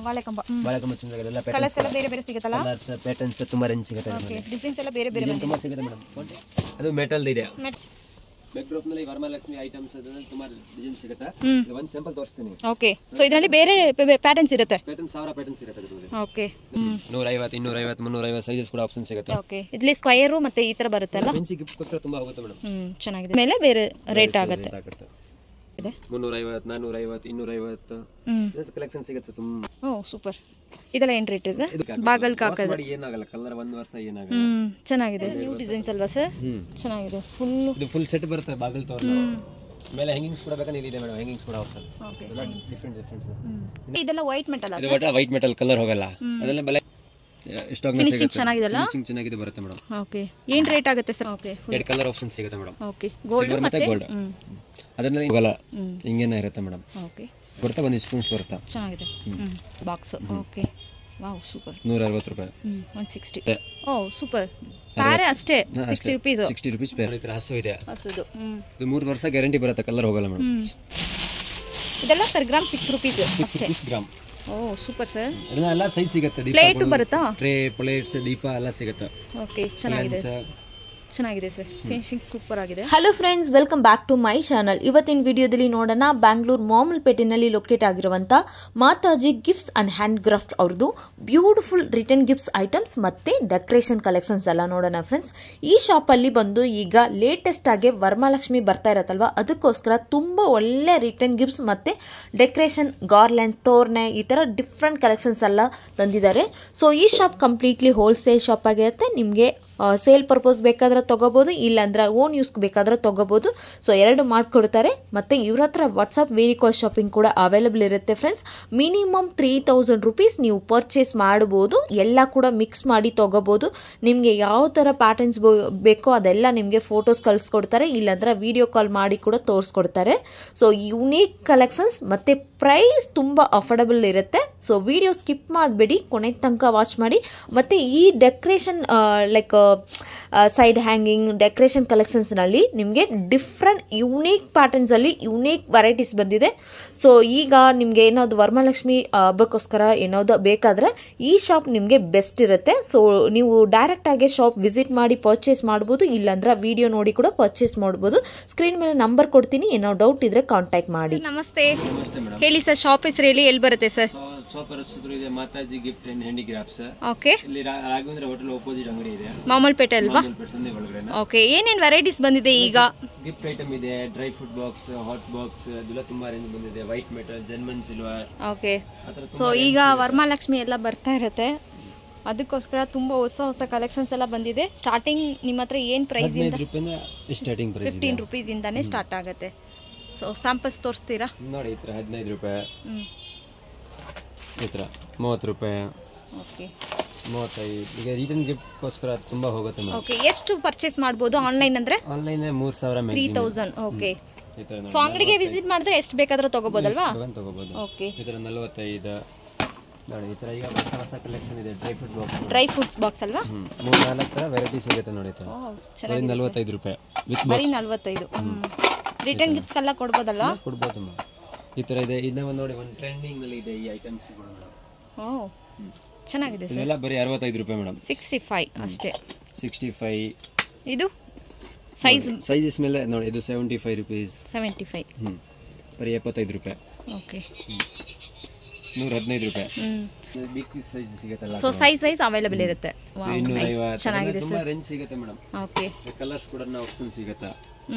ಬಾಳೆಕಂಬ ಚುಂಚನಗಿದೆಲ್ಲ colours ಎಲ್ಲ ಬೇರೆ ಬೇರೆ ಸಿಗುತ್ತಲ್ಲ ಕಲರ್ಸ್ ಪ್ಯಾಟರ್ನ್ಸ್ ತುಂಬಾ ರೇಂಜ್ ಸಿಗುತ್ತೆ ಓಕೆ ಡಿಸೈನ್ಸ್ ಎಲ್ಲ ಬೇರೆ ಬೇರೆ ತುಂಬಾ ಸಿಗುತ್ತೆ ಮೇಡಮ್ ಅದು ಮೆಟಲ್ ಇದೆ ಬ್ಯಾಕ್ಡ್ರಾಪ್ ನಲ್ಲಿ ವರಮಹಾಲಕ್ಷ್ಮಿ ಐಟಮ್ಸ್ ತುಂಬಾ ಡಿಸೈನ್ ಸಿಗುತ್ತೆ ಒಂದು ಸ್ಯಾಂಪಲ್ ತೋರಿಸ್ತೀನಿ ಓಕೆ ಸೊ ಇದರಲ್ಲಿ ಬೇರೆ ಪ್ಯಾಟರ್ನ್ಸ್ ಇರುತ್ತೆ ಪ್ಯಾಟರ್ನ್ 1000 ಪ್ಯಾಟರ್ನ್ಸ್ ಇರುತ್ತೆ ಇದರಲ್ಲಿ ಓಕೆ 150 250 350 ಸೈಜಸ್ ಕೂಡ ಆಪ್ಷನ್ ಸಿಗುತ್ತೆ ಓಕೆ ಇದರಲ್ಲಿ ಸ್ಕ್ವೇರ್ ಮತ್ತೆ ಈ ತರ ಬರುತ್ತಲ್ಲ ಫ್ಯಾನ್ಸಿ ಗಿಫ್ಟ್ ಗೋಸ್ಕರ ತುಂಬಾ ಹೋಗುತ್ತೆ ಮೇಡಮ್ ಚೆನ್ನಾಗಿದೆ ಮೇಲೆ ಬೇರೆ ರೇಟ್ ಆಗುತ್ತೆ 350 450 250 ಕಲೆಕ್ಷನ್ ಸಿಗುತ್ತೆ ತುಂಬಾ ಓ ಸೂಪರ್ ಇದೆಲ್ಲ ಏನು ರೇಟ್ ಇದೆ ಬಾಗಲ್ಗೆ ಹಾಕೋದು ಏನಾಗಲ್ಲ ಕಲರ್ ಒಂದು ವರ್ಷ ಏನಾಗಲ್ಲ ಚೆನ್ನಾಗಿದೆ ನ್ಯೂ ಡಿಸೈನ್ಸ್ ಅಲ್ವಾ ಸರ್ ಚೆನ್ನಾಗಿದೆ ಫುಲ್ ಸೆಟ್ ಬರುತ್ತೆ ಬಾಗಲ್ ತೋರಣ ಮೇಲೆ ಹ್ಯಾಂಗಿಂಗ್ಸ್ ಕೂಡ ಬೇಕಾದ್ರೆ ಇದೆ ಮೇಡಮ್ ಹ್ಯಾಂಗಿಂಗ್ಸ್ ಕೂಡ ಹೋಗ್ತದೆ ಎಲ್ಲ ಡಿಫರೆಂಟ್ ಇದೆಲ್ಲ ವೈಟ್ ಮೆಟಲ್ ಅಲ್ಲ ಇದು ವೈಟ್ ಮೆಟಲ್ ಕಲರ್ ಹೋಗಲ್ಲ ಅದೆಲ್ಲ ಬೆಲೆ ಸ್ಟಾಕ್ ನಲ್ಲಿ ಫಿನಿಶಿಂಗ್ ಚೆನ್ನಾಗಿದೆಲ್ಲ ಫಿನಿಶಿಂಗ್ ಚೆನ್ನಾಗಿದೆ ಬರುತ್ತೆ ಮೇಡಮ್ ಓಕೆ ಏನು ರೇಟ್ ಆಗುತ್ತೆ ಸರ್ ಓಕೆ ಎರಡು ಕಲರ್ ಆಪ್ಷನ್ ಸಿಗುತ್ತೆ ಮೇಡಮ್ ಓಕೆ ಗೋಲ್ಡ್ ಮತ್ತೆ ಗೋಲ್ಡ್ ಅದನ್ನ ಹೋಗಲ್ಲ ಹಿಂಗೇನೆ ಇರುತ್ತೆ ಮೇಡಮ್ ಓಕೆ ಬರುತ್ತೆ ಒಂದು ಸ್ಪೂನ್ಸ್ ಬರುತ್ತೆ ಚೆನ್ನಾಗಿದೆ ಬಾಕ್ಸ್ ಓಕೆ ವಾವ್ ಸೂಪರ್ 160 ರೂಪಾಯಿ 160 ಓ ಸೂಪರ್ ಪ್ಯಾರೆ ಅಷ್ಟೇ 60 ರೂಪೀಸ್ 60 ರೂಪೀಸ್ ಪೇರ್ ಈ ತರ ಹಸು ಇದೆ ಹಸುದು ಇದು 3 ವರ್ಷ ಗ್ಯಾರಂಟಿ ಬರುತ್ತೆ ಕಲರ್ ಹೋಗಲ್ಲ ಮೇಡಮ್ ಇದೆಲ್ಲ ಪರ್ ಗ್ರಾಮ್ 6 ರೂಪೀಸ್ ಅಷ್ಟೇ 6 ಗ್ರಾಮ್ ಓ ಸೂಪರ್ ಸರ್ ಎಲ್ಲ ಸೈಜ್ ಸಿಗುತ್ತೆ ದೀಪ ಪ್ಲೇಟ್ ಬರುತ್ತಾ ಟ್ರೇ ಪ್ಲೇಟ್ಸ್ ದೀಪ ಎಲ್ಲ ಸಿಗುತ್ತೆ ಓಕೆ ಚೆನ್ನಾಗಿದೆ ಸರ್ ಫಿನಿಶಿಂಗ್ ಸೂಪರ್ ಆಗಿದೆ. Hello friends, welcome back to my channel. ಇವತ್ತಿನ ವಿಡಿಯೋದಲ್ಲಿ ನೋಡೋಣ ಬ್ಯಾಂಗ್ಳೂರ್ ಮಾಮಲ್ಪೇಟೆನಲ್ಲಿ ಲೊಕೇಟ್ ಆಗಿರುವಂಥ Mataji gifts and hand craft ಅವ್ರದ್ದು ಬ್ಯೂಟಿಫುಲ್ ರಿಟರ್ನ್ ಗಿಫ್ಟ್ಸ್ ಐಟಮ್ಸ್ ಮತ್ತು ಡೆಕೋರೇಷನ್ ಕಲೆಕ್ಷನ್ಸ್ ಎಲ್ಲ ನೋಡೋಣ ಫ್ರೆಂಡ್ಸ್. ಈ ಶಾಪಲ್ಲಿ ಬಂದು ಈಗ ಲೇಟೆಸ್ಟ್ ಆಗಿ ವರಮಹಾಲಕ್ಷ್ಮಿ ಬರ್ತಾ ಇರತ್ತಲ್ವ, ಅದಕ್ಕೋಸ್ಕರ ತುಂಬ ಒಳ್ಳೆ ರಿಟರ್ನ್ ಗಿಫ್ಟ್ಸ್ ಮತ್ತು ಡೆಕೋರೇಷನ್ ಗಾರ್ಲ್ಯಾಂಡ್ಸ್ ತೋರ್ನೆ ಈ ಥರ ಡಿಫ್ರೆಂಟ್ ಕಲೆಕ್ಷನ್ಸ್ ಎಲ್ಲ ತಂದಿದ್ದಾರೆ. ಸೊ ಈ ಶಾಪ್ ಕಂಪ್ಲೀಟ್ಲಿ ಹೋಲ್ಸೇಲ್ ಶಾಪ್ ಆಗಿರುತ್ತೆ. ನಿಮಗೆ ಸೇಲ್ ಪರ್ಪಸ್ ಬೇಕಾದ್ರೆ ತೊಗೋಬೋದು, ಇಲ್ಲಾಂದ್ರೆ ಓನ್ ಯೂಸ್ಗೆ ಬೇಕಾದ್ರೆ ತೊಗೋಬೋದು. ಸೊ ಎರಡು ಮಾಡಿಕೊಡ್ತಾರೆ. ಮತ್ತು ಇವ್ರ ಹತ್ರ ವಾಟ್ಸಪ್ ವೇರಿಕಾಲ್ ಶಾಪಿಂಗ್ ಕೂಡ ಅವೈಲೇಬಲ್ ಇರುತ್ತೆ ಫ್ರೆಂಡ್ಸ್. ಮಿನಿಮಮ್ 3000 ರೂಪೀಸ್ ನೀವು ಪರ್ಚೇಸ್ ಮಾಡ್ಬೋದು. ಎಲ್ಲ ಕೂಡ ಮಿಕ್ಸ್ ಮಾಡಿ ತೊಗೋಬೋದು. ನಿಮಗೆ ಯಾವ ಥರ ಪ್ಯಾಟರ್ನ್ಸ್ ಬೇಕೋ ಅದೆಲ್ಲ ನಿಮಗೆ ಫೋಟೋಸ್ ಕಳಿಸ್ಕೊಡ್ತಾರೆ, ಇಲ್ಲಾಂದ್ರೆ ವಿಡಿಯೋ ಕಾಲ್ ಮಾಡಿ ಕೂಡ ತೋರಿಸ್ಕೊಡ್ತಾರೆ. ಸೊ ಯುನೀಕ್ ಕಲೆಕ್ಷನ್ಸ್ ಮತ್ತು ಪ್ರೈಸ್ ತುಂಬ ಅಫೋರ್ಡಬಲ್ ಇರುತ್ತೆ. ಸೊ ವಿಡಿಯೋ ಸ್ಕಿಪ್ ಮಾಡಬೇಡಿ, ಕೊನೆ ತನಕ ವಾಚ್ ಮಾಡಿ. ಮತ್ತು ಈ decoration like side hanging decoration ಕಲೆಕ್ಷನ್ಸ್ನಲ್ಲಿ ನಿಮಗೆ ಡಿಫ್ರೆಂಟ್ ಯುನೀಕ್ ಪ್ಯಾಟರ್ನ್ಸಲ್ಲಿ ಯುನೀಕ್ ವೆರೈಟೀಸ್ ಬಂದಿದೆ. ಸೊ ಈಗ ನಿಮಗೆ ಏನಾದ್ರು ವರಮಹಾಲಕ್ಷ್ಮಿ ಹಬ್ಬಕ್ಕೋಸ್ಕರ ಏನಾದ್ರು ಬೇಕಾದರೆ ಈ ಶಾಪ್ ನಿಮಗೆ ಬೆಸ್ಟ್ ಇರುತ್ತೆ. ಸೊ ನೀವು ಡೈರೆಕ್ಟಾಗಿ ಶಾಪ್ ವಿಸಿಟ್ ಮಾಡಿ ಪರ್ಚೇಸ್ ಮಾಡ್ಬೋದು, ಇಲ್ಲಾಂದ್ರೆ ವಿಡಿಯೋ ನೋಡಿ ಕೂಡ ಪರ್ಚೇಸ್ ಮಾಡ್ಬೋದು. ಸ್ಕ್ರೀನ್ ಮೇಲೆ ನಂಬರ್ ಕೊಡ್ತೀನಿ, ಏನೋ ಡೌಟ್ ಇದ್ರೆ ಕಾಂಟ್ಯಾಕ್ಟ್ ಮಾಡಿ. ನಮಸ್ತೆ, ಹೇಳಿ ಸರ್, ಶಾಪ್ ಹೆಸರು ಹೇಳಿ, ಎಲ್ಲಿ ಬರುತ್ತೆ ಸರ್? ಶಾಪ್ ಹೆಸರು ಇದೆ Mataji gift and handicrafts. Okay, ಇಲ್ಲಿ ರಾಘವೇಂದ್ರ ಹೋಟೆಲ್ ಅಪೋಸಿಟ್ ಅಂಗಡಿ ಇದೆ, ಮಾಮಲ್ಪೇಟೆ ಅಲ್ವಾ? ಓಕೆ, ಏನೇನು ವೆರೈಟೀಸ್ ಬಂದಿದೆ ಈಗ? ಗಿಫ್ಟ್ ಐಟಮ್ ಇದೆ, dry fruit box, hot box, ಅದೆಲ್ಲ ತುಂಬಾ ರೇಂಜ್ ಬಂದಿದೆ. White metal, German silver. Okay, so ಈಗ ವರಮಹಾಲಕ್ಷ್ಮಿ ಎಲ್ಲ ಬರ್ತಾ ಇರುತ್ತೆ, ಅದಕ್ಕೋಸ್ಕರ ತುಂಬ ಹೊಸ ಹೊಸ ಕಲೆಕ್ಷನ್ಸ್ ಎಲ್ಲ ಬಂದಿದೆ. ಸ್ಟಾರ್ಟಿಂಗ್ ನಿಮ್ಮ ಹತ್ರ ಏನು ಪ್ರೈಸ್ ಇಂದ? 15 ರೂಪೀಸ್ ಇಂದಾನೆ ಸ್ಟಾರ್ಟ್ ಆಗುತ್ತೆ. ಸೊ ಸ್ಯಾಂಪಲ್ಸ್ ತೋರಿಸ್ತೀರಾ? ನೋಡಿ, ಈ ಥರ 15 ರೂಪಾಯಿ, ಈ ಥರ 30 ರೂಪಾಯಿ, ಓಕೆ 35. ಈಗ ರಿಟರ್ನ್ ಗಿಫ್ಟ್ಗೋಸ್ಕರ ತುಂಬಾ ಹೋಗುತ್ತೆ. ಓಕೆ, ಎಷ್ಟು ಪರ್ಚೇಸ್ ಮಾಡ್ಬೋದು ಆನ್ಲೈನ್ ಅಂದ್ರೆ? ಆನ್ಲೈನ್ 3000 3000. ಓಕೆ, ಸೊ ಅಂಗಡಿಗೆ ವಿಸಿಟ್ ಮಾಡಿದ್ರೆ ಎಷ್ಟು ಬೇಕಾದ್ರೂ ತಗೋಬೋದಲ್ವಾ? ತಗೋಬಹುದು. ಓಕೆ, ಈ ಥರ 45. ನೋಡಿ, ಈ ಥರ ಈಗ ಹೊಸ ಕಲೆಕ್ಷನ್ ಇದೆ. ಡ್ರೈ ಫ್ರೂಟ್ಸ್ ಬಾಕ್ಸ್ ಅಲ್ವಾ? 3-4 ಥರ ವೆರೈಟಿ ಸಿಗುತ್ತೆ ನೋಡಿ. ಈ ಥರ 45 ರೂಪಾಯಿ ಬರೀ 45. ರಿಟರ್ನ್ ಗಿಫ್ಟ್ಸ್ ಎಲ್ಲ ಕೊಡ್ಬೋದಲ್ಲ? ಕೊಡ್ಬೋದು. ಈ ಥರ ಇದೆ. ಇದನ್ನ ನೋಡಿ, ಒಂದು ಟ್ರೆಂಡಿಂಗ್ ನಲ್ಲಿ ಇದೆ ಈ ಐಟಮ್ಸ್ ಕೂಡ ಮೇಡಮ್. ಓ, ಚೆನ್ನಾಗಿದೆ ಸರ್. ಇದೆಲ್ಲ ಬರೀ 65 ರೂಪಾಯಿ ಮೇಡಮ್. 65 ಅಷ್ಟೇ. 65. ಇದು ಸೈಜಸ್ ಮೇಲೆ ನೋಡಿ, ಇದು 75 ರೂಪೀಸ್. 75. ಬರೀ 75 ರೂಪಾಯಿ. ಓಕೆ, 115 ರೂಪಾಯಿ. ಬಿಗ್ ಸೈಜ್ ಸಿಗುತ್ತಲ್ಲ, ಸೊ ಸೈಜ್ ವೈಸ್ ಅವೈಲೇಬಲ್ ಇರುತ್ತೆ. ಚೆನ್ನಾಗಿದೆ ತುಂಬಾ ರೇಂಜ್ ಸಿಗುತ್ತೆ ಮೇಡಮ್. ಓಕೆ, ಕಲರ್ಸ್ ಕೂಡ ಆಪ್ಷನ್ ಸಿಗುತ್ತೆ.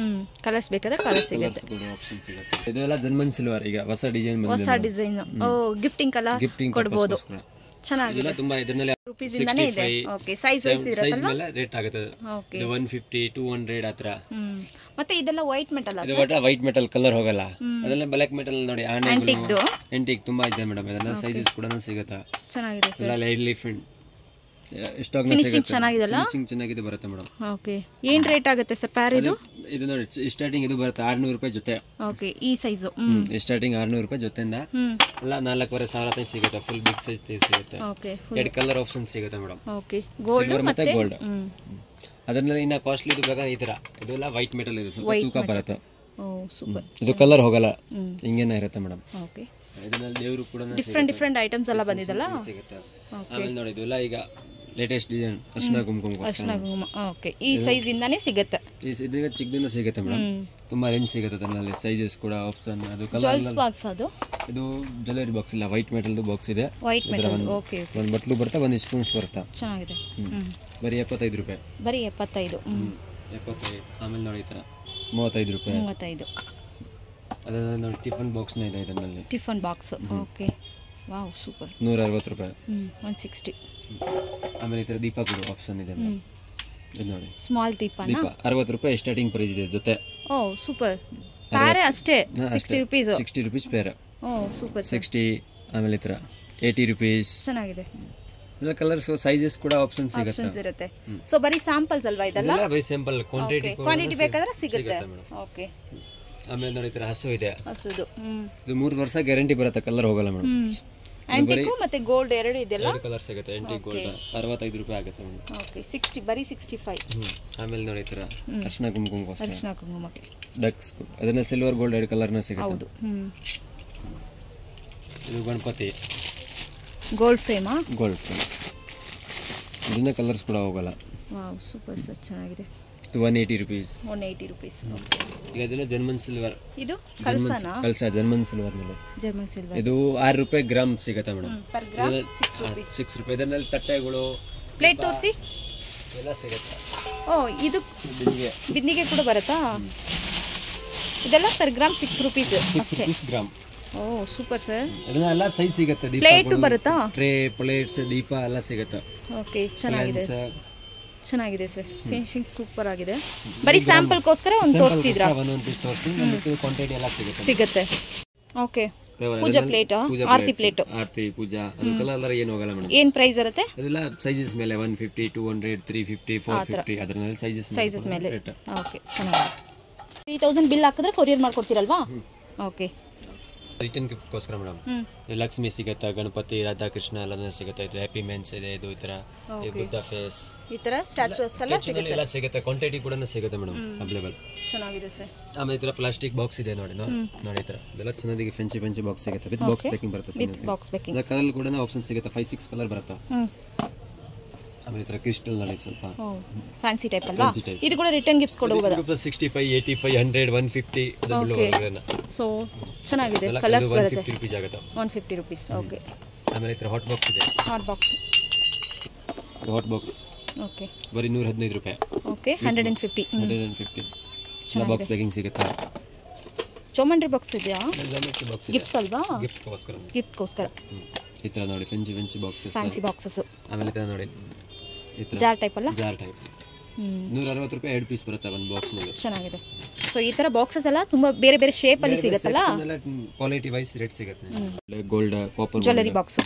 ಕಲರ್ಸ್ ಬೇಕಾದ್ರೆ ಕಲರ್ ಸಿಗುತ್ತೆ. ಇದೆಲ್ಲ ಜರ್ಮನ್ ಸಿಲ್ವರ್, ಈಗ ಹೊಸ ಡಿಸೈನ್ ಬಂದಿದೆ. ಹೊಸ ಡಿಸೈನ್. ಓ, ಗಿಫ್ಟಿಂಗ್ ಕಲರ್ ಕೊಡಬಹುದು. ಚೆನ್ನಾಗಿದೆ. ತುಂಬಾ ಇದರಲ್ಲಿ ರೂಪೀಸ್ ಇಂದಾನೆ ಇದೆ. ಓಕೆ, ಸೈಜ್ ವೈಸ್ ಇರುತ್ತೆ. ಸೈಜ್ ಮೇಲೆ ರೇಟ್ ಆಗುತ್ತೆ. ಇದು 150 200 ಆತರ. ಮತ್ತೆ ಇದೆಲ್ಲ ವೈಟ್ ಮೆಟಲ್ ಅಲ್ಲ? ಇದು ವೈಟ್ ಮೆಟಲ್ ಕಲರ್ ಹೋಗಲ್ಲ. ಅದೆಲ್ಲ ಬ್ಲಾಕ್ ಮೆಟಲ್ ನೋಡಿ, ಆಂಟಿಕ್ ತುಂಬಾ ಇದೆ ಮೇಡಮ್. ಇದೆಲ್ಲ ಸೈಜಸ್ ಕೂಡ ಸಿಗುತ್ತೆ. ಚೆನ್ನಾಗಿದೆ ಸರ್. ಎಲ್ಲ ಲೈಟ್ಲಿ ಸ್ಟಾಕ್ ಫಿನಿಶಿಂಗ್ ಚೆನ್ನಾಗಿದೆಲ್ಲ? ಫಿನಿಶಿಂಗ್ ಚೆನ್ನಾಗಿದೆ ಬರುತ್ತೆ ಮೇಡಮ್. ಓಕೆ, ಏನು ರೇಟ್ ಆಗುತ್ತೆ ಸರ್ ಪ್ಯಾರ್ ಇದು? ಇದು ನೋಡಿ, ಸ್ಟಾರ್ಟಿಂಗ್ ಇದು ಬರುತ್ತೆ 600 ರೂಪಾಯಿ ಜೊತೆ. ಓಕೆ, ಈ ಸೈಜ್ ಸ್ಟಾರ್ಟಿಂಗ್ 600 ರೂಪಾಯಿ ಜೊತೆಯಿಂದ ಎಲ್ಲ 4500 ಸಿಗುತ್ತೆ. ಫುಲ್ ಬಿಗ್ ಸೈಜ್ ಸಿಗುತ್ತೆ. ಓಕೆ, ಎರಡು ಕಲರ್ ಆಪ್ಷನ್ ಸಿಗುತ್ತೆ ಮೇಡಮ್. ಓಕೆ, ಗೋಲ್ಡ್ ಮತ್ತೆ ಗೋಲ್ಡ್. ಅದನ್ನ ಇನ್ನ ಕಾಸ್ಟ್ಲಿ ಇದು ಬೇಕಾದ್ರೆ ಈ ತರ, ಇದೆಲ್ಲ ವೈಟ್ ಮೆಟಲ್ ಇದೆ, ಸ್ವಲ್ಪ ತೂಕ ಬರುತ್ತೆ. ಓ ಸೂಪರ್. ಇದು ಕಲರ್ ಹೋಗಲ್ಲ, ಹಿಂಗೇನೆ ಇರುತ್ತೆ ಮೇಡಮ್. ಓಕೆ, ಇದರಲ್ಲಿ ದೇವರು ಕೂಡ ಡಿಫ್ರೆಂಟ್ ಐಟಮ್ಸ್ ಎಲ್ಲ ಬಂದಿದಲ್ಲ. ಸಿಗುತ್ತೆ. ಆಮೇಲೆ ನೋಡಿ ಇದೆಲ್ಲ ಈಗ ಲೇಟೆಸ್ಟ್ ಡಿಸೈನ್ ಅರ್ಶಿನ ಕುಂಕುಮ. ಓಕೆ, ಈ ಸೈಜ್ ಇಂದಾನೇ ಸಿಗುತ್ತೆ. ಇದೀಗ ಚಿಕ್ಕದನ್ನು ಸಿಗುತ್ತೆ ಮೇಡಮ್, ತುಂಬಾ ರೇಂಜ್ ಸಿಗುತ್ತೆ ಅದರಲ್ಲಿ. ಸೈಜಸ್ ಕೂಡ ಆಪ್ಷನ್, ಅದು ಜ್ಯುವೆಲ್ಸ್ ಬಾಕ್ಸ್, ಅದು ಇದು ಜ್ಯುವೆಲರಿ ಬಾಕ್ಸ್ ಇಲ್ಲ, ವೈಟ್ ಮೆಟಲ್ದು ಬಾಕ್ಸ್ ಇದೆ. White metal. ಓಕೆ, ಒಂದು ಬಟ್ಲು ಬರ್ತಾ ಒಂದು ಸ್ಪೂನ್ಸ್ ಬರ್ತಾ. ಚೆನ್ನಾಗಿದೆ. ಬರೀ 75 ರೂಪಾಯಿ. ಬರೀ 75. 75. ಆಮೇಲೆ ನೋಡಿ ಈ ಥರ 35 ರೂಪಾಯಿ. 35. ಅದನ್ನ ನೋಡಿ ಟಿಫನ್ ಬಾಕ್ಸ್ನ ಇದೆ ಇದರಲ್ಲಿ. Tiffin box. Okay, wow super. 160 ರೂಪಾಯಿ. 160. ಆಮೇಲೆ ಈ ಥರ ದೀಪ ಕೂಡ ಆಪ್ಷನ್ ಇದೆ. ಇದು ನೋಡಿ ಸ್ಮಾಲ್ ದೀಪ 60 ರೂಪಾಯಿ ಸ್ಟಾರ್ಟಿಂಗ್ ಪ್ರೈಸ್ ಇದೆ ಜೊತೆ. ಓ ಸೂಪರ್. ಪ್ಯಾರೆ ಅಷ್ಟೇ 60 rupees. 60 rupees pair. Oh super. 60. ಆಮೇಲೆ ಈ ಥರ 80 ರೂಪೀಸ್. ಚೆನ್ನಾಗಿದೆ. ಎಲ್ಲ ಕಲರ್ಸ್ ಸೈಜಸ್ ಕೂಡ ಆಪ್ಷನ್ಸ್ ಇರುತ್ತೆ. ಸೊ ಬರೀ ಸ್ಯಾಂಪಲ್ಸ್ ಅಲ್ವಾ ಇದೆಲ್ಲ? ಬರೀ ಸ್ಯಾಂಪಲ್, ಕ್ವಾಂಟಿಟಿ ಬೇಕಾದ್ರೆ ಸಿಗುತ್ತೆ. ಓಕೆ. ಆಮೇಲೆ ನೋಡಿ ಈ ಥರ ಹಸು ಇದೆ. ಹಸುದು ಇದು 3 ವರ್ಷ ಗ್ಯಾರಂಟಿ ಬರುತ್ತೆ, ಕಲರ್ ಹೋಗಲ್ಲ ಮೇಡಮ್. ಆಂಟಿಕ್ ಮತ್ತೆ ಗೋಲ್ಡ್ ಎರಡು ಇದೆಲ್ಲ. ಎರಡು ಕಲರ್ ಸಿಗುತ್ತೆ. ಆಂಟಿಕ್ ಗೋಲ್ಡ್ 65 ರೂಪಾಯಿ ಆಗುತ್ತೆ. ಓಕೆ, 60 ಬರೀ 65. ಆಮೇಲೆ ನೋಡಿ ಈ ಥರ ಅರ್ಶಿನ ಕುಂಕುಮಕ್ಕೆ. ಅರ್ಶಿನ ಕುಂಕುಮಕ್ಕೆ ಡಕ್ಸ್ ಅದನ್ನ ಸಿಲ್ವರ್ ಗೋಲ್ಡ್ ಎರಡು ಕಲರ್ನ ಸಿಗುತ್ತೆ. ಹೌದು. ಇದು ಗಣಪತಿ ಗೋಲ್ಡ್ ಫ್ರೇಮಾ? Gold frame. ಇದನ್ನ ಕಲರ್ಸ್ ಕೂಡ ಹೋಗಲ್ಲ. ವಾವ್ ಸೂಪರ್ ಸರ್, ಚೆನ್ನಾಗಿದೆ. 180 ರೂಪೀಸ್. 180 ರೂಪೀಸ್. ಈಗ ಇದೆಲ್ಲ ಜರ್ಮನ್ ಸಿಲ್ವರ್. ಇದು ಕಲ್ಸನಾ? ಕಲ್ಸ ಜರ್ಮನ್ ಸಿಲ್ವರ್ ಮೇಲೆ. German silver. ಇದು 6 ರೂಪಾಯಿ ಗ್ರಾಮ್ ಸಿಗುತ್ತೆ ಮೇಡಮ್. Per gram 6 rupees. 6 ರೂಪಾಯಿ. ಇದರಲ್ಲಿ ತಟ್ಟೆಗಳು, ಪ್ಲೇಟ್ ತೋರಿಸಿ. ಎಲ್ಲ ಸಿಗುತ್ತೆ. ಓ ಇದು ಬಿಂದಿಗೆ ಕೂಡ ಬರುತ್ತಾ? ಇದೆಲ್ಲ ಪರ್ ಗ್ರಾಮ್ 6 ರೂಪೀಸ್ ಅಷ್ಟೇ. 6 ಗ್ರಾಮ್. ಓ ಸೂಪರ್ ಸರ್. ಅದನ್ನ ಎಲ್ಲ ಸೈಜ್ ಸಿಗುತ್ತೆ. ಪ್ಲೇಟ್ ಬರುತ್ತಾ? ಟ್ರೇ, ಪ್ಲೇಟ್ಸ್, ದೀಪ ಎಲ್ಲ ಸಿಗುತ್ತೆ. ಓಕೆ, ಚೆನ್ನಾಗಿದೆ. ಚೆನ್ನಾಗಿದೆ ಸರ್, ಫಿನಿಶಿಂಗ್ ಸೂಪರ್ ಆಗಿದೆ. ಬರೀ ಸ್ಯಾಂಪಲ್ಗೋಸ್ಕರ ಒಂದು ತೋರಿಸ್ತಿದ್ರಾ? ಒಂದೊಂದು ಪೀಸ್ ತೋರಿಸ್ತೀನಿ, ನಮಗೆ ಕ್ವಾಂಟಿಟಿ ಎಲ್ಲ ಸಿಗುತ್ತೆ. ಓಕೆ. ಪೂಜಾ ಪ್ಲೇಟ್, ಆರತಿ ಪ್ಲೇಟ್, ಆರತಿ ಪೂಜಾ, ಅದು ಕಲರ್ ಏನು ಹೋಗಲ್ಲ ಮೇಡಮ್. ಏನು ಪ್ರೈಸ್ ಇರುತ್ತೆ? ಅದೆಲ್ಲ ಸೈಜಸ್ ಮೇಲೆ 150, 200, 350, 450 ಅದರ ಮೇಲೆ ಸೈಜಸ್ ಮೇಲೆ. ಓಕೆ, ಚೆನ್ನಾಗಿದೆ. 3000 ಬಿಲ್ ಹಾಕಿದ್ರೆ ಕೊರಿಯರ್ ಮಾಡ್ಕೊಡ್ತೀರಲ್ವಾ? ಓಕೆ. ರಿಟರ್ನ್ ಗಿಫ್ಟ್ಗೋಸ್ಕರ ಮೇಡಮ್ ಲಕ್ಷ್ಮಿ ಸಿಗುತ್ತೆ, ಗಣಪತಿ, ರಾಧಾಕೃಷ್ಣ ಎಲ್ಲ ಸಿಗುತ್ತೆ. ಇದು ಹ್ಯಾಪಿ ಮೆನ್ಸ್ ಇದೆ, ಇದು ಈ ಥರ ಬುದ್ಧ ಫೇಸ್, ಈ ಥರ ಸ್ಟ್ಯಾಚುಸ್ ಎಲ್ಲ ಸಿಗುತ್ತೆ. ಕ್ವಾಂಟಿಟಿ ಕೂಡ ಸಿಗುತ್ತೆ ಮೇಡಮ್, ಅವೈಲೇಬಲ್. ಚೆನ್ನಾಗಿದೆ ಸರ್. ಆಮೇಲೆ ಈ ಥರ ಪ್ಲಾಸ್ಟಿಕ್ ಬಾಕ್ಸ್ ಇದೆ ನೋಡಿ ನೋಡಿ ಈ ಥರ ಇದೆಲ್ಲ ಚೆನ್ನಾಗಿ ಫೆನ್ಸಿ ಬಾಕ್ಸ್ ಸಿಗುತ್ತೆ. ವಿತ್ ಬಾಕ್ಸ್ ಪ್ಯಾಕಿಂಗ್ ಬರುತ್ತೆ. ಬಾಕ್ಸ್ ಪ್ಯಾಕಿಂಗ್ ಕಲರ್ ಕೂಡ ಆಪ್ಷನ್ ಸಿಗುತ್ತೆ. 5-6 ಕಲರ್ ಬರುತ್ತೆ. ಆಮೇಲೆ ಈ ಥರ ಕ್ರಿಸ್ಟಲ್ ನೋಡಿ ಸ್ವಲ್ಪ ಫ್ಯಾನ್ಸಿ ಟೈಪ್ ಅಲ್ವಾ? ಇದು ಕೂಡ ರಿಟರ್ನ್ ಗಿಫ್ಟ್ಸ್ ಕೊಡಬಹುದು. 65, 85, 100, 150 ಅದು ಬಿಲ್. ಸೊ ಚೆನ್ನಾಗಿದೆ. ಕಲರ್ಸ್ ಬರುತ್ತೆ. 150 ರೂಪೀಸ್ ಆಗುತ್ತೆ. 150 ರೂಪೀಸ್. ಓಕೆ. ಆಮೇಲೆ ಈ ಥರ ಹಾಟ್ ಬಾಕ್ಸ್ ಇದೆ. Hot box. ಓಕೆ. ಬರೀ 115 ರೂಪಾಯಿ. ಓಕೆ. 150. ಎಲ್ಲ ಬಾಕ್ಸ್ ಪ್ಯಾಕಿಂಗ್ ಸಿಗುತ್ತೆ. ಚೋಮಂಡ್ರಿ ಬಾಕ್ಸ್ ಇದೆಯಾ? ಬಾಕ್ಸ್ ಗಿಫ್ಟ್ ಅಲ್ವಾ? ಗಿಫ್ಟ್ಗೋಸ್ಕರ ಈ ಥರ ನೋಡಿ ಫ್ಯಾನ್ಸಿ ಬಾಕ್ಸಸ್. Fancy boxes. ಆಮೇಲೆ ಈ ಥರ ನೋಡಿ ಜಾರ್ ಟೈಪ್ ಅಲ್ಲ? Jar type. 160 ರೂಪಾಯಿ 2 ಪೀಸ್ ಬರುತ್ತೆ ಒಂದು ಬಾಕ್ಸ್ ನಲ್ಲಿ. ಚೆನ್ನಾಗಿದೆ. ಸೊ ಈ ತರ ಬಾಕ್ಸಸ್ ಎಲ್ಲ ತುಂಬಾ ಬೇರೆ ಬೇರೆ ಶೇಪ್ ಅಲ್ಲಿ ಸಿಗುತ್ತಲ್ಲ? ಕ್ವಾಲಿಟಿ ವೈಸ್ ರೇಟ್ ಸಿಗುತ್ತೆ. Gold, copper, jewellery box.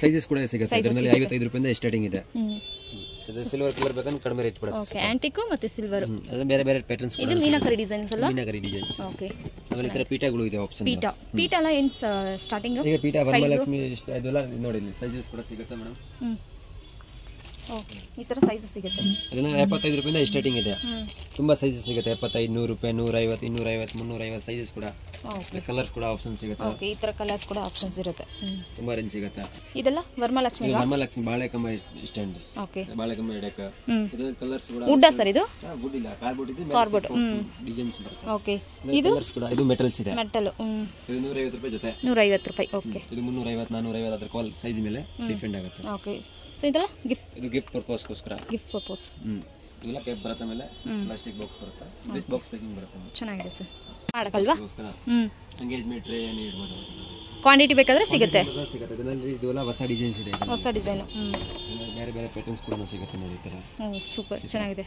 Sizes ಕೂಡ ಸಿಗುತ್ತೆ. ಇದರಲ್ಲಿ 55 ರೂಪಾಯಿಂದ ಸ್ಟಾರ್ಟಿಂಗ್ ಇದೆ. ಸಿಲ್ವರ್ ಕಲರ್ ಬೇಕಂದ್ರೆ ಕಡಿಮೆ ರೇಟ್ ಬರುತ್ತೆ. ಓಕೆ. ಆಂಟಿಕ್ ಮತ್ತೆ ಸಿಲ್ವರ್. ಅದು ಬೇರೆ ಬೇರೆ ಪ್ಯಾಟರ್ನ್ಸ್. ಇದು ಮೀನಾಕರಿ ಡಿಸೈನ್ಸ್ ಅಲ್ಲ? ಮೀನಾಕರಿ ಡಿಸೈನ್ಸ್. ಓಕೆ. ಆಮೇಲೆ ಈ ತರ ಪೀಠಗಳು ಇದೆ ಆಪ್ಷನ್. ಪೀಠ ಎಲ್ಲ ಏನು ಸ್ಟಾರ್ಟಿಂಗ್? ಈಗ ಪೀಠ ವರಮಹಾಲಕ್ಷ್ಮಿ ಇದೆಲ್ಲ ನೋಡಿ ಸೈಜಸ್ ಕೂಡ ಸಿಗುತ್ತೆ ಮೇಡಮ್. ಓಕೆ. ಈ ತರ ಸೈಜಸ್ ಸಿಗುತ್ತೆ. ಅದನ್ನ 75 ರೂಪಾಯಿಂದ ಸ್ಟಾರ್ಟಿಂಗ್ ಇದೆ. ತುಂಬಾ ಸೈಜಸ್ ಸಿಗುತ್ತೆ. 75, 100 ರೂಪಾಯಿ, 150, 250, 350 ಸೈಜಸ್ ಕೂಡ. ಓಕೆ. ಕಲರ್ಸ್ ಕೂಡ ಆಪ್ಷನ್ ಸಿಗುತ್ತೆ. ಓಕೆ. ಈ ತರ ಕಲರ್ಸ್ ಕೂಡ ಆಪ್ಷನ್ಸ್ ಇರುತ್ತೆ. ತುಂಬಾ ರೇಂಜ್ ಸಿಗುತ್ತೆ. ಇದೆಲ್ಲ ವರಮಹಾಲಕ್ಷ್ಮಿ ಬಾಳೆಕಂಬ ಸ್ಟ್ಯಾಂಡ್ಸ್. ಓಕೆ. ಬಾಳೆಕಂಬ ಎಡಕ. ಇದು ಕಲರ್ಸ್ ಕೂಡ ವುಡ್ ಸರ್ ಇದು? ವುಡ್ ಇಲ್ಲ, ಕಾರ್ಬೋರ್ಡ್ ಇದೆ. ಕಾರ್ಬೋರ್ಡ್. ಡಿಸೈನ್ಸ್ ಬರುತ್ತೆ. ಓಕೆ. ಇದು ಕಲರ್ಸ್ ಕೂಡ ಇದು ಮೆಟಲ್ಸ್ ಇದೆ. ಮೆಟಲ್. ಇದು 150 ರೂಪಾಯಿ ಜೊತೆ. 150 ರೂಪಾಯಿ. ಓಕೆ. ಇದು 350, 450 ಅದರ ಕ್ವಾಲ್ ಸೈಜ್ ಮೇಲೆ ಡಿಫೆಂಡ್ ಆಗುತ್ತೆ. ಓಕೆ. ಸೊ ಇದೆಲ್ಲ ಗಿಫ್ಟ್. ಇದು ಗಿಫ್ಟ್ ಪರ್ಪಸ್ಗೋಸ್ಕರ. Gift purpose. ಇದೆಲ್ಲ ಕೇಪ್ ಬರುತ್ತೆ. ಮೇಲೆ ಪ್ಲಾಸ್ಟಿಕ್ ಬಾಕ್ಸ್ ಬರುತ್ತೆ. ವಿತ್ ಬಾಕ್ಸ್ ಪ್ಯಾಕಿಂಗ್ ಬರುತ್ತೆ. ಚೆನ್ನಾಗಿದೆ ಸರ್. ಮಾಡಕಲ್ವಾ? ಎಂಗೇಜ್ಮೆಂಟ್ ಟ್ರೇ ಏನು ಇಡಬಹುದು. ಕ್ವಾಂಟಿಟಿ ಬೇಕಾದ್ರೆ ಸಿಗುತ್ತೆ. ಇದರಲ್ಲಿ ಇದೆಲ್ಲ ಹೊಸ ಡಿಸೈನ್ಸ್ ಇದೆ. ಹೊಸ ಡಿಸೈನ್. ಬೇರೆ ಬೇರೆ ಪ್ಯಾಟರ್ನ್ಸ್ ಕೂಡ ಸಿಗುತ್ತೆ ನೋಡಿ ಈ ತರ. ಸೂಪರ್ ಚೆನ್ನಾಗಿದೆ.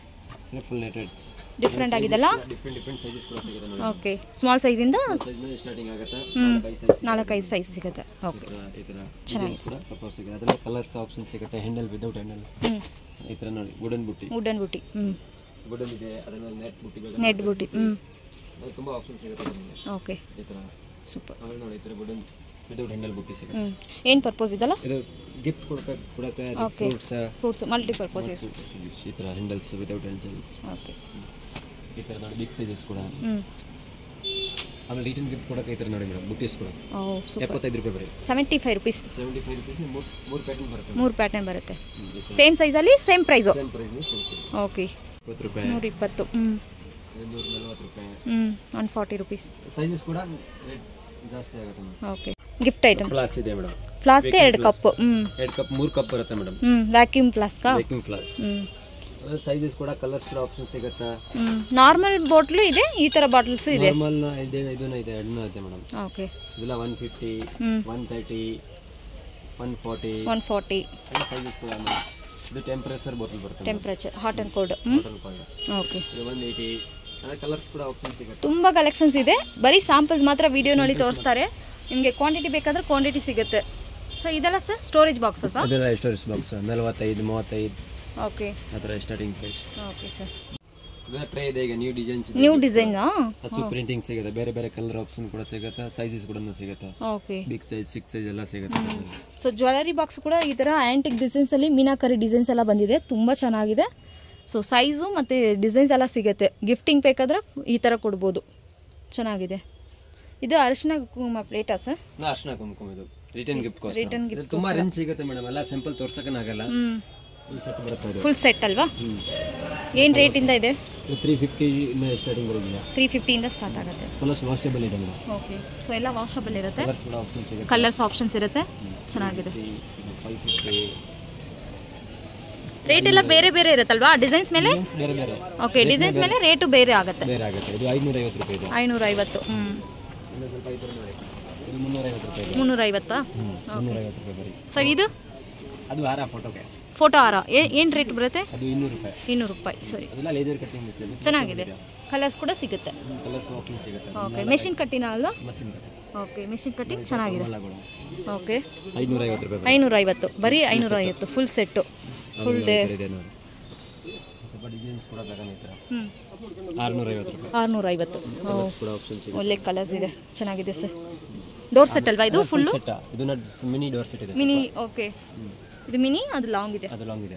ಫುಲ್ ನೆಟೆಡ್ಸ್ ಡಿಫರೆಂಟ್ ಆಗಿದೆಲ್ಲ? ಡಿಫರೆಂಟ್ ಸೈಜಸ್ ಕೂಡ ಸಿಗುತ್ತೆ ನೋಡಿ. ಓಕೆ. ಸ್ಮಾಲ್ ಸೈಜ್ ಇಂದ ಸೈಜ್ ನಲ್ಲಿ ಸ್ಟಾರ್ಟಿಂಗ್ ಆಗುತ್ತೆ. 4-5 ಸೈಜ್ ಸಿಗುತ್ತೆ. ಓಕೆ. ಈ ತರ ಡಿಸೈನ್ಸ್ ಕೂಡ ಪ್ರಪೋಸ್ ಸಿಗುತ್ತೆ. ಅದರಲ್ಲಿ ಕಲರ್ಸ್ ಆಪ್ಷನ್ ಸಿಗುತ್ತೆ. Handle, without handle. ಈ ತರ ನೋಡಿ ವುಡನ್ ಬುಟ್ಟಿ. ವುಡನ್ ಇದೆ. ಅದರಲ್ಲಿ ನೆಟ್ ಬುಟ್ಟಿ. ತುಂಬಾ ಆಪ್ಷನ್ ಸಿಗುತ್ತೆ ನಿಮಗೆ. ಓಕೆ. ಈ ತರ ಸೂಪರ್. ಆಮೇಲೆ ನೋಡಿ ಈ ತರ ವುಡನ್ ವಿದೌಟ್ ಹ್ಯಾಂಡಲ್ ಬುಟ್ಟಿ ಸಿಗುತ್ತೆ. ಏನು ಪರ್ಪಸ್ ಇದಲ್ಲ? ಇದು ಗಿಫ್ಟ್ ಕೊಡಕ್ಕೆ ಫ್ರೂಟ್ಸ್ ಮಲ್ಟಿ ಪರ್ಪಸ್ ಈ ತರ ಹ್ಯಾಂಡಲ್ಸ್ ವಿದೌಟ್ ಹ್ಯಾಂಡಲ್ಸ್. ಓಕೆ. ಈ ತರ ನೋಡಿ ಬಿಗ್ ಸೈಜಸ್ ಕೂಡ. ಆಮೇಲೆ ರಿಟರ್ನ್ ಗಿಫ್ಟ್ ಕೊಡೋಕೆ ಈ ಥರ ನೋಡಿ ಮೇಡಮ್ ಬುಟ್ಟೀಸ್ ಕೂಡ ಓ ಸೂಪರ್. 75 ರೂಪಾಯಿ ಬರೀ. 75 ರುಪೀಸ್. 75 ರೂಪೀಸ್ ಮೂರು ಪ್ಯಾಟರ್ನ್ ಬರುತ್ತೆ. 3 ಪ್ಯಾಟರ್ನ್ ಬರುತ್ತೆ. ಸೇಮ್ ಸೈಜಲ್ಲಿ ಸೇಮ್ ಪ್ರೈಸು. ಸೇಮ್ ಪ್ರೈಸ್ಲಿ ಸೇಮ್ ಸೇಮ್. ಓಕೆ. 20 ರೂಪಾಯಿ. 120. 240 ರೂಪಾಯಿ. 140 ರುಪೀಸ್. ಸೈಜಸ್ ಕೂಡ ರೇಟ್ ಜಾಸ್ತಿ ಆಗುತ್ತೆ madam. Okay. Gift item. Flask ಇದೆ ಮೇಡಮ್. ಫ್ಲಾಸ್ಗೆ 2 ಕಪ್. 2 ಕಪ್ 3 ಕಪ್ ಬರುತ್ತೆ ಮೇಡಮ್. ವ್ಯಾಕ್ಯೂಮ್ ಫ್ಲಾಸ್ಕಾ? Vacuum flask. ಸೈಜಸ್ ಕೂಡ ಕಲರ್ಸ್ ಕೂಡ ಆಪ್ಷನ್ಸ್ ಸಿಗುತ್ತೆ. ನಾರ್ಮಲ್ ಬಾಟ್ಲು ಇದೆ, ಈ ತರ ಬಾಟಲ್ಸ್ ಇದೆ. ನಾರ್ಮಲ್ ಇದೆ, ಇದನ್ನ ಇದೆ, ಎರಡನ್ನೂ ಇದೆ ಮೇಡಮ್. ಓಕೆ. ಇದೆಲ್ಲ 150, 130, 140. 140. ಸೈಜಸ್ ಕೂಡ ಇದು ಟೆಂಪರೇಚರ್ ಬಾಟಲ್ ಬರುತ್ತೆ. Temperature hot and cold. Okay. ಇದು 180. ಅದೇ ಕಲರ್ಸ್ ಕೂಡ ಆಪ್ಷನ್ಸ್ ಸಿಗುತ್ತೆ. ತುಂಬಾ ಕಲೆಕ್ಷನ್ಸ್ ಇದೆ. ಬರೀ ಸ್ಯಾಂಪಲ್ಸ್ ಮಾತ್ರ ವಿಡಿಯೋನಲ್ಲಿ ತೋರಿಸ್ತಾರೆ. ನಿಮಗೆ ಕ್ವಾಂಟಿಟಿ ಬೇಕಾದ್ರೆ ಕ್ವಾಂಟಿಟಿ ಸಿಗುತ್ತೆ. ಸೊ ಇದೆಲ್ಲ ಸರ್ ಸ್ಟೋರೇಜ್ ಬಾಕ್ಸಸ್? ಅದೆಲ್ಲ ಸ್ಟೋರೇಜ್ ಬಾಕ್ಸ್ 45, 35. ಓಕೆ. ಅದರ ಸ್ಟಾರ್ಟಿಂಗ್ ಪ್ರೈಸ್. Okay sir. ಇದೆಲ್ಲ ಟ್ರೇ ಇದೆ, ಈಗ ನ್ಯೂ ಡಿಸೈನ್ಸ್ ಇದೆ. ನ್ಯೂ ಡಿಸೈನ್ ಹಸು ಪ್ರಿಂಟಿಂಗ್ ಸಿಗುತ್ತೆ, ಬೇರೆ ಬೇರೆ ಕಲರ್ ಆಪ್ಷನ್ ಕೂಡ ಸಿಗುತ್ತೆ, ಸೈಜಸ್ ಕೂಡ ಸಿಗುತ್ತೆ. ಓಕೆ. ಬಿಗ್ ಸೈಜ್, 6 ಸೈಜ್ ಎಲ್ಲ ಸಿಗುತ್ತೆ. ಸೊ ಜ್ಯುವೆಲರಿ ಬಾಕ್ಸ್ ಕೂಡ ಈ ತರ ಆಂಟಿಕ್ ಡಿಸೈನ್ಸ್ ಅಲ್ಲಿ ಮೀನಾಕರಿ ಡಿಸೈನ್ಸ್ ಎಲ್ಲ ಬಂದಿದೆ, ತುಂಬಾ ಚೆನ್ನಾಗಿದೆ. ಸೊ ಸೈಜು ಮತ್ತು ಡಿಸೈನ್ಸ್ ಎಲ್ಲ ಸಿಗುತ್ತೆ. ಗಿಫ್ಟಿಂಗ್ ಬೇಕಾದ್ರೆ ಈ ಥರ ಕೊಡ್ಬೋದು, ಚೆನ್ನಾಗಿದೆ. ಇದು ಅರಿಶಿನ ಕುಂಕುಮ ಪ್ಲೇಟಾ ಸರ್? ಅರಿಶಿನ ಕುಂಕುಮ ಇದು return gift cost. Return gift ತುಂಬಾ ರೇಂಜ್ ಸಿಗುತ್ತೆ ಮೇಡಮ್, ಎಲ್ಲ ಸಿಂಪಲ್ ತೋರ್ಸೋಕ್ಕಾಗಲ್ಲ. ಫುಲ್ ಸೆಟ್ ಬರುತ್ತೆ ಇದು. ಫುಲ್ ಸೆಟ್ ಅಲ್ವಾ? ಏನು ರೇಟಿಂದ ಇದೆ? 350 ಇಂದ ಸ್ಟಾರ್ಟಿಂಗ್ ಬರೋದಿಲ್ಲ. 350 ಇಂದ ಸ್ಟಾರ್ಟ್ ಆಗುತ್ತೆ. ಪ್ಲಸ್ ವಾಷಬಲ್ ಇದೆ ಮೇಡಮ್. ಓಕೆ. ಸೊ ಎಲ್ಲ ವಾಷಬಲ್ ಇರುತ್ತೆ, ಕಲರ್ಸ್ ಕೂಡ ಆಪ್ಷನ್ಸ್ ಸಿಗುತ್ತೆ. ಕಲರ್ಸ್ ಆಪ್ಷನ್ಸ್ ಇರುತ್ತೆ, ಚೆನ್ನಾಗಿದೆ. 550. ರೇಟ್ ಎಲ್ಲ ಬೇರೆ ಬೇರೆ ಇರುತ್ತಲ್ವಾ ಡಿಸೈನ್ಸ್ ಮೇಲೆ? ಬೇರೆ ಬೇರೆ. ಓಕೆ, ಡಿಸೈನ್ಸ್ ಮೇಲೆ ರೇಟು ಬೇರೆ ಆಗುತ್ತೆ. ಬೇರೆ ಆಗುತ್ತೆ. ಇದು 550 ರೂಪಾಯಿ ಇದೆ. 550. ಇನ್ನು ಸ್ವಲ್ಪ ಇದು ನೋಡಿ, ಇದು 350 ರೂಪಾಯಿ ಇದೆ. 350. 350 ರೂಪಾಯಿ ಬರೀ. ಸರ್ ಇದು? ಅದು ಹಾರ ಫೋಟೋಗೆ. ಫೋಟೋ ಹಾರ ಏನು ರೇಟ್ ಬರುತ್ತೆ? ಅದು 200 ರೂಪಾಯಿ. 200 ರೂಪಾಯಿ. ಸರಿ, ಅದೆಲ್ಲ ಲೇಸರ್ ಕಟ್ಟಿಂಗ್ ಇದೆ, ಚೆನ್ನಾಗಿದೆ. ಕಲರ್ಸ್ ಕೂಡ ಸಿಗುತ್ತೆ. ಕಲರ್ಸ್ ಆಪ್ಷನ್ ಸಿಗುತ್ತೆ. ಓಕೆ. ಮೆಷಿನ್ ಕಟ್ಟಿನ ಅಲ್ವಾ? Machine cutting. Okay, machine cutting ಚೆನ್ನಾಗಿದೆ. ಓಕೆ. ಓಕೆ. 550 ರೂಪಾಯಿ. 550 ಬರೀ 550 ಫುಲ್ ಸೆಟ್ಟು, ಫುಲ್ ಡೇ. ಸ್ವಲ್ಪ ಡಿಸೈನ್ಸ್ ಕೂಡ ಬೇಕಾಗಿತ್ತು. 650 ರೂಪಾಯಿ. 650. ಕೂಡ ಆಪ್ಷನ್ ಸಿಗುತ್ತೆ. ಒಳ್ಳೆ ಕಲರ್ಸ್ ಇದೆ, ಚೆನ್ನಾಗಿದೆ ಸರ್. ಡೋರ್ ಸೆಟ್ ಅಲ್ವಾ ಇದು? Full set. ಇದು ಮಿನಿ ಡೋರ್ ಸೆಟ್ ಇದೆ. ಮಿನಿ. ಓಕೆ. ಇದು ಮಿನಿ, ಅದು ಲಾಂಗ್ ಇದೆ. ಅದು ಲಾಂಗ್ ಇದೆ.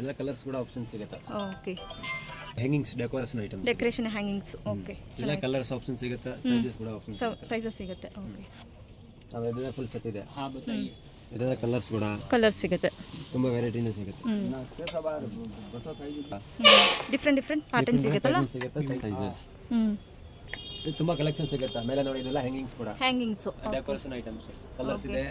ಎಲ್ಲ ಕಲರ್ಸ್ ಕೂಡ ಆಪ್ಷನ್ ಸಿಗುತ್ತೆ. Okay. Hangings decoration item. Decoration hangings. Okay. ಎಲ್ಲ ಕಲರ್ಸ್ ಆಪ್ಷನ್ ಸಿಗುತ್ತೆ, ಸೈಜಸ್ ಕೂಡ ಆಪ್ಷನ್ ಸಿಗುತ್ತೆ. ಸೈಜಸ್ ಸಿಗುತ್ತೆ. ಓಕೆ. ಆಮೇಲೆ ಇದೆಲ್ಲ ಫುಲ್ ಸೆಟ್ ಇದೆ. ಇದೆಲ್ಲ ಕಲರ್ಸ್ ಕೂಡ ಕಲರ್ಸ್ ಸಿಗುತ್ತೆ, ತುಂಬಾ ವೆರೈಟಿನೂ ಸಿಗುತ್ತೆ. ಡಿಫ್ರೆಂಟ್ ಡಿಫ್ರೆಂಟ್ ಪ್ಯಾಟರ್ನ್ ಸಿಗುತ್ತಲ್ಲ? ಸಿಗುತ್ತೆ, ಸೈಜಸ್. ಇದು ತುಂಬಾ ಕಲೆಕ್ಷನ್ ಸಿಗುತ್ತೆ. ಆಮೇಲೆ ನೋಡಿ ಇದೆಲ್ಲ ಹ್ಯಾಂಗಿಂಗ್ಸ್ ಕೂಡ, ಹ್ಯಾಂಗಿಂಗ್ಸ್, ಡೆಕೋರೇಷನ್ ಐಟಮ್ಸ್, ಕಲರ್ಸ್ ಇದೆ,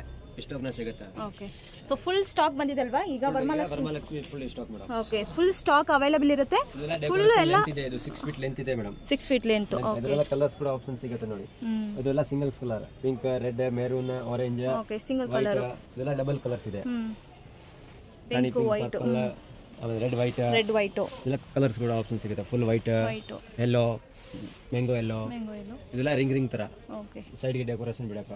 ಸ್ಟಾಕ್ನ ಸಿಗುತ್ತೆ. ಓಕೆ. ಸೊ ಫುಲ್ ಸ್ಟಾಕ್ ಬಂದಿದೆ ಅಲ್ವಾ ಈಗ? Varamahalakshmi full stack madam. Okay, full stack available ಇರುತ್ತೆ. ಫುಲ್ ಎಲ್ಲ ಇದೆ. ಇದು 6 ಫೀಟ್ ಲೆಂತ್ ಇದೆ ಮೇಡಮ್. 6 feet length. ಓಕೆ. ಇದೆಲ್ಲ ಕಲರ್ಸ್ ಕೂಡ ಆಪ್ಷನ್ ಸಿಗುತ್ತೆ ನೋಡಿ. ಇದೆಲ್ಲ singles colour, pink, red, maroon, orange. Okay, single colour. ಇದೆಲ್ಲ ಡಬಲ್ ಕಲರ್ಸ್ ಇದೆ. ಪಿಂಕ್, ವೈಟ್, ಆಮೇಲೆ ರೆಡ್, ವೈಟ್. Red, white. ಎಲ್ಲ ಕಲರ್ಸ್ ಕೂಡ ಆಪ್ಷನ್ ಸಿಗುತ್ತೆ. Full white, yellow, mango yellow. ಇದೆಲ್ಲ ರಿಂಗ್ ರಿಂಗ್ ತರ. ಓಕೆ. ಸೈಡ್ಗೆ ಡೆಕೋರೇಷನ್ ಬಿಡಕ.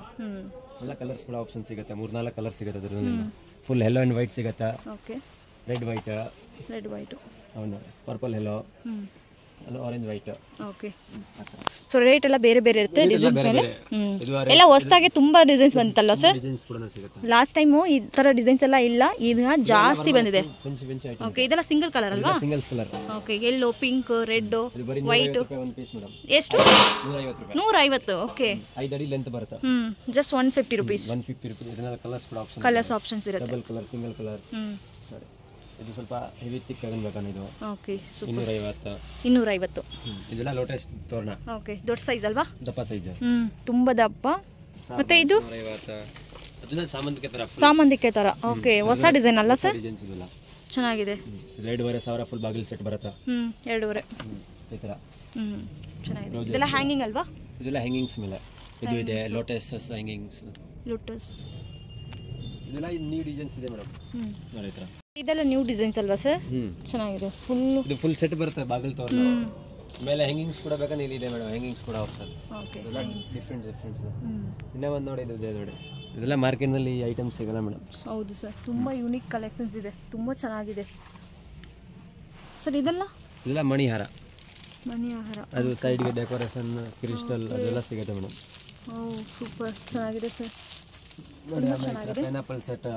ಎಲ್ಲ ಕಲರ್ಸ್ ಕೂಡ ಆಪ್ಷನ್ ಸಿಗುತ್ತೆ. 3-4 ಕಲರ್ ಸಿಗುತ್ತೆ ಅದರಲ್ಲಿ. ಫುಲ್ ಯೆಲ್ಲೋ ಅಂಡ್ ವೈಟ್ ಸಿಗುತ್ತೆ. Okay. Red, white. Red, white. ಅವನು purple, yellow, orange, white. Okay. So rate ಎಲ್ಲ ಬೇರೆ ಬೇರೆ ಇರುತ್ತೆ ಡಿಸೈನ್ಸ್ ಮೇಲೆ. ಎಲ್ಲ ಹೊಸದಾಗಿ ತುಂಬಾ ಡಿಸೈನ್ಸ್ ಬಂತಲ್ಲ ಸರ್? ಡಿಸೈನ್ಸ್ ಕೂಡ ಸಿಗುತ್ತೆ. ಲಾಸ್ಟ್ ಟೈಮು ಈ ತರ ಡಿಸೈನ್ಸ್ ಎಲ್ಲ ಇಲ್ಲ, ಈಗ ಜಾಸ್ತಿ ಬಂದಿದೆ. ಫೆನ್ಸಿ ಐಟಮ್. ಓಕೆ. ಇದೆಲ್ಲ ಸಿಂಗಲ್ ಕಲರ್ ಅಲ್ವಾ? Singles colour. Okay. Yellow, pink, red, white. ಒಂದು ಪೀಸ್ ಮೇಡಮ್. ಎಷ್ಟು? 150 ರೂಪಾಯಿ. 150. ಓಕೆ. 5 ಅಡಿ ಲೆಂತ್ ಬರುತ್ತೆ. Just 150 rupees. 150 ರೂಪಾಯಿ. ಇದನ್ನ ಕಲರ್ಸ್ ಕೂಡ ಆಪ್ಷನ್. ಕಲರ್ಸ್ ಆಪ್ಷನ್ಸ್ ಇರುತ್ತೆ. Double colour, single colours. ಸರಿ. ಇದು ಸ್ವಲ್ಪ ಹೆವಿ ತಿಕ್ ಆಗಬೇಕು ಇದು. ಓಕೆ. 250. 250. ಇದೆಲ್ಲ ಲೋಟಸ್ ತೋರಣ. ಓಕೆ. ದೊಡ್ಡ ಸೈಜ್ ಅಲ್ವಾ? ದಪ್ಪ ಸೈಜ್. ತುಂಬಾ ದಪ್ಪ. ಮತ್ತೆ ಇದು 250. ಅದನ್ನ ಸಾಮಂತಿಗೆ ತರ. ಸಾಮಂತಿಗೆ ತರ. ಓಕೆ. ಹೊಸ ಡಿಸೈನ್ ಅಲ್ಲ ಸರ್? ಡಿಸೈನ್ಸ್ ಇದೆಲ್ಲ ಚೆನ್ನಾಗಿದೆ. 2,500 ಫುಲ್ ಬಾಗಿಲ್ ಸೆಟ್ ಬರುತ್ತೆ. 2.5. ಈ ತರ. ಚೆನ್ನಾಗಿದೆ. ಇದೆಲ್ಲ ಹ್ಯಾಂಗಿಂಗ್ ಅಲ್ವಾ? ಇದೆಲ್ಲ ಹ್ಯಾಂಗಿಂಗ್ಸ್ ಮೇಲೆ. ಇದು ಇದೆ ಲೋಟಸ್ ಹ್ಯಾಂಗಿಂಗ್ಸ್. ಲೋಟಸ್. ಇದೆಲ್ಲ ನ್ಯೂ ಡಿಸೈನ್ಸ್ ಇದೆ ಮೇಡಮ್. ನೋಡಿ ಈ ತರ. ಇದೆಲ್ಲ ನ್ಯೂ ಡಿಸೈನ್ಸ್ ಅಲ್ವಾ ಸರ್? ಚೆನ್ನಾಗಿದೆ. ಫುಲ್ ಇದು ಫುಲ್ ಸೆಟ್ ಬರುತ್ತೆ ಬಾಗಿಲ್ ತೋರಣ. ಮೇಲೆ ಹ್ಯಾಂಗಿಂಗ್ಸ್ ಕೂಡ ಬೇಕಂದ್ರೆ ಇಲ್ಲಿ ಇದೆ ಮೇಡಮ್. ಹ್ಯಾಂಗಿಂಗ್ಸ್ ಕೂಡ ಆಪ್ಷನ್. ಓಕೆ. ಡಿಫ್ರೆಂಟ್. ಇನ್ನೂ ಒಂದು ನೋಡಿ ಇದು ನೋಡಿ. ಇದೆಲ್ಲ ಮಾರ್ಕೆಟ್ನಲ್ಲಿ ಈ ಐಟಮ್ಸ್ ಸಿಗಲ್ಲ ಮೇಡಮ್. ಹೌದು ಸರ್, ತುಂಬ ಯೂನಿಕ್ ಕಲೆಕ್ಷನ್ಸ್ ಇದೆ, ತುಂಬ ಚೆನ್ನಾಗಿದೆ ಸರ್. ಇದೆಲ್ಲ ಮಣಿಹಾರ. ಮಣಿಹಾರ. ಅದು ಸೈಡ್ಗೆ ಡೆಕೋರೇಷನ್, ಕ್ರಿಸ್ಟಲ್ ಅದೆಲ್ಲ ಸಿಗುತ್ತೆ ಮೇಡಮ್. ಓ ಸೂಪರ್, ಚೆನ್ನಾಗಿದೆ ಸರ್. ನೋಡಿ ಪೈನಾಪಲ್ ಸೆಟ್.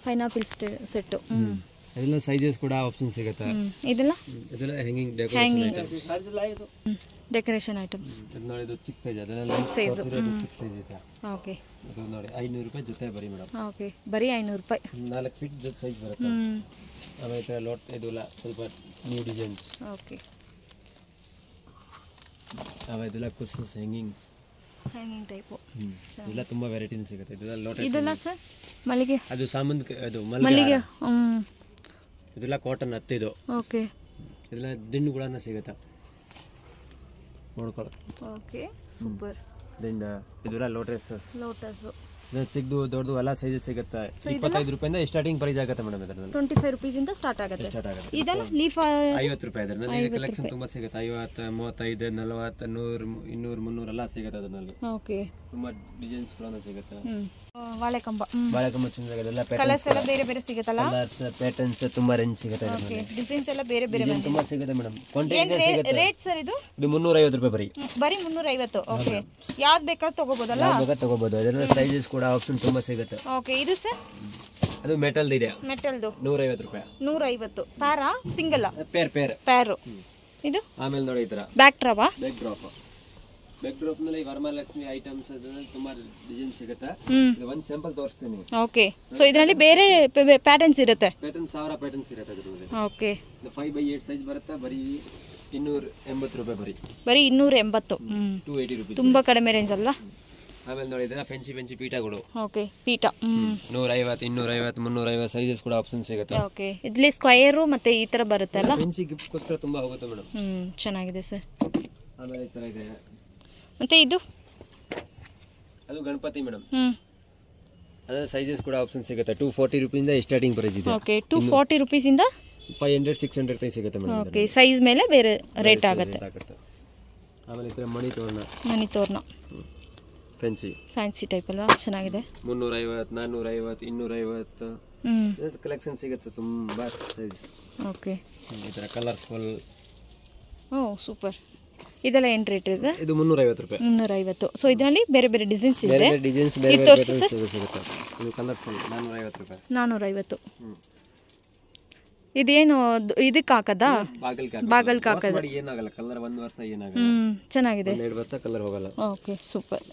Pineapple set. ಅದೆಲ್ಲ ಸೈಜಸ್ ಕೂಡ ಆಪ್ಷನ್ ಸಿಗುತ್ತೆ. ಇದೆಲ್ಲ ಇದೆಲ್ಲ hanging decoration items. Decoration items. ಇದು ನೋಡಿ, ಇದು ಚಿಕ್ಕ ಸೈಜ್, ಅದೆಲ್ಲ ಚಿಕ್ಕ ಸೈಜ್ ಇದೆ. ಓಕೆ, ಅದು ನೋಡಿ 500 ರೂಪಾಯಿ ಜೊತೆ ಬರೀ ಮೇಡಮ್. ಓಕೆ, ಬರೀ 500 ರೂಪಾಯಿ. 4 ಫೀಟ್ ಜೊತೆ ಸೈಜ್ ಬರುತ್ತೆ. ಆಮೇಲೆ ಈ ಥರ ಲೋಟ್ ಇದೆಲ್ಲ ಸ್ವಲ್ಪ ನ್ಯೂ ಡಿಸೈನ್ಸ್. ಓಕೆ, ಆಮೇಲೆ ಇದೆಲ್ಲ ಕುಷನ್ಸ್ ಹ್ಯಾಂಗಿಂಗ್ ಟೈಪು. ಇದೆಲ್ಲ ತುಂಬ ವೆರೈಟಿನ ಸಿಗುತ್ತೆ. ಇದೆಲ್ಲ ಲೋಟಸ್. ಇದೆಲ್ಲ ಸರ್ ಮಲ್ಲಿಗೆ, ಅದು ಸಾಮಂತ್, ಅದು ಮಲ್ಲಿಗೆ. ಇದೆಲ್ಲ ಕಾಟನ್ ಹತ್ತಿದು. ಓಕೆ, ಇದೆಲ್ಲ ದಿಂಡು ಕೂಡ ಸಿಗುತ್ತೆ ನೋಡ್ಕೊಳ್ಳಿ. Okay, super. ದಿಂಡ ಇದೆಲ್ಲ ಲೋಟಸಸ್. ಲೋಟಸು ಚಿಕ್ಕದು ದೊಡ್ಡದು ಎಲ್ಲ ಸೈಜಸ್ ಸಿಗುತ್ತೆ. 25 ರೂಪಾಯಿಂದ ಸ್ಟಾರ್ಟಿಂಗ್ ಪ್ರೈಸ್ ಆಗುತ್ತೆ ಮೇಡಮ್. ಇದರಲ್ಲಿ 25 ರೂಪೀಸಿಂದ ಸ್ಟಾರ್ಟ್ ಆಗುತ್ತೆ. ಇದೆಲ್ಲ ಲೀಫ್ 50 ರೂಪಾಯಿ. ಇದರಲ್ಲಿ ಕಲೆಕ್ಷನ್ ತುಂಬಾ ಸಿಗುತ್ತೆ. 50, 35, 40, 100, 200, 300 ಎಲ್ಲ ಸಿಗುತ್ತೆ ಅದರಲ್ಲಿ. ಓಕೆ, ತುಂಬಾ ಡಿಸೈನ್ಸ್ ಕೂಡ ಸಿಗುತ್ತೆ. ವಾಳೆಕಂಬ. ಬಾಳೆಕಂಬ ಚೆನ್ನಾಗಿದೆ. ಎಲ್ಲ ಕಲರ್ಸ್ ಎಲ್ಲ ಬೇರೆ ಬೇರೆ ಸಿಗುತ್ತಲ್ಲ. ಕಲರ್ಸ್ ಪ್ಯಾಟರ್ನ್ಸ್ ತುಂಬಾ ರೇಂಜ್ ಸಿಗುತ್ತೆ. ಓಕೆ, ಡಿಸೈನ್ಸ್ ಎಲ್ಲ ಬೇರೆ ಬೇರೆ ತುಂಬಾ ಸಿಗುತ್ತೆ ಮೇಡಮ್. ಕ್ವಾಂಟಿಟಿ ಸಿಗುತ್ತೆ. ರೇಟ್ ಸರ್ ಇದು 350 ರೂಪಾಯಿ ಬರೀ 350. ಓಕೆ, ಯಾವ್ದು ಬೇಕಾದ್ರೂ ತಗೋಬೋದಲ್ಲ. ತಗೋಬಹುದು. ಅದೆಲ್ಲ ಸೈಜಸ್ ಕೂಡ ಆಪ್ಷನ್ ತುಂಬಾ ಸಿಗುತ್ತೆ. ಓಕೆ, ಇದು ಸರ್ ಅದು ಮೆಟಲ್ದು ಇದೆ. ಮೆಟಲ್ದು 150 ರೂಪಾಯಿ. 150 ಪ್ಯಾರಾ ಸಿಂಗಲ್ ಪೇರ್. ಇದು ಆಮೇಲೆ ನೋಡಿ ಈ ತರ ಬ್ಯಾಕ್ ಡ್ರಾಪ್. ಬ್ಯಾಕ್ ಡ್ರಾಪ್ ನಲ್ಲಿ ವರಮಹಾಲಕ್ಷ್ಮಿ ಐಟಮ್ಸ್ ತುಂಬಾ ಡಿಸೈನ್ ಸಿಗುತ್ತೆ. ಒಂದು ಸ್ಯಾಂಪಲ್ ತೋರಿಸ್ತೀನಿ. ಓಕೆ, ಸೊ ಇದರಲ್ಲಿ ಬೇರೆ ಪ್ಯಾಟರ್ನ್ಸ್ ಇರುತ್ತೆ. ಪ್ಯಾಟರ್ನ್ 1000 ಪ್ಯಾಟರ್ನ್ಸ್ ಇರುತ್ತೆ ಅದರಲ್ಲಿ. ಓಕೆ, 5x8 ಸೈಜ್ ಬರುತ್ತೆ. ಬರೀ 280 ರೂಪಾಯಿ. ಬರೀ 280. 280 ರೂಪಾಯಿ. ತುಂಬಾ ಕಡಿಮೆ ರೇಂಜ್ ಅಲ್ಲ. ಆಮೇಲೆ ನೋಡಿ ಇದೆಲ್ಲ ಫೆನ್ಸಿ ಪೀಠಗಳು. ಓಕೆ, ಪೀಠ 150, 250, 350 ಸೈಜಸ್ ಕೂಡ ಆಪ್ಷನ್ ಸಿಗುತ್ತೆ. ಓಕೆ, ಇದರಲ್ಲಿ ಸ್ಕ್ವೇರ್ ಮತ್ತೆ ಈ ತರ ಬರುತ್ತಲ್ಲ. ಫೆನ್ಸಿ ಗಿಫ್ಟ್ಗೋಸ್ಕರ ತುಂಬಾ ಹೋಗುತ್ತೆ ಮೇಡಮ್. ಚೆನ್ನಾಗಿದೆ ಸರ್. ಆಮೇಲೆ ಈ ತರ ಇದೆ. ಮತ್ತೆ ಇದು ಅದು ಗಣಪತಿ ಮೇಡಮ್. ಅದರ ಸೈಜಸ್ ಕೂಡ ಆಪ್ಷನ್ ಸಿಗುತ್ತೆ. 240 ರೂಪಾಯಿಂದ ಸ್ಟಾರ್ಟಿಂಗ್ ಪ್ರೈಸ್ ಇದೆ. ಓಕೆ, 240 ರೂಪೀಸಿಂದ 500, 600 ತನಕ ಸಿಗುತ್ತೆ ಮೇಡಮ್. ಓಕೆ, ಸೈಜ್ ಮೇಲೆ ಬೇರೆ ರೇಟ್ ಆಗುತ್ತೆ. ಆಮೇಲೆ ಈ ತರ ಮಣಿ ತೋರಣ ಫ್ಯಾನ್ಸಿ ಟೈಪ್ ಅಲ್ವಾ, ಚೆನ್ನಾಗಿದೆ. 350, 450, 250 ಕಲೆಕ್ಷನ್ ಸಿಗುತ್ತೆ. ತುಂಬಾ ಸೈಜ್. ಓಕೆ, ಈ ತರ ಕಲರ್ಫುಲ್. ಓ ಸೂಪರ್. ಇದೆಲ್ಲ ಏನು ರೇಟ್ ಇದೆ? ಇದು 350 ರೂಪಾಯಿ. 350. ಸೊ ಇದರಲ್ಲಿ ಬೇರೆ ಬೇರೆ ಡಿಸೈನ್ಸ್ ಇದೆ. ಡಿಸೈನ್ಸ್ ಬೇರೆ ಬೇರೆ ಸಿಗುತ್ತೆ. ಇದು ಕಲರ್ಫುಲ್ 450 ರೂಪಾಯಿ. 450. ಇದೇನು ಇದಕ್ಕೆ ಹಾಕದಾ? ಬಾಗಲ್ಗೆ ಹಾಕದ. ಏನಾಗಲ್ಲ, ಕಲರ್ 1 ವರ್ಷ ಏನಾಗಲ್ಲ. ಚೆನ್ನಾಗಿದೆ. 2 ವರ್ಷ ಕಲರ್ ಹೋಗಲ್ಲ. Okay, super.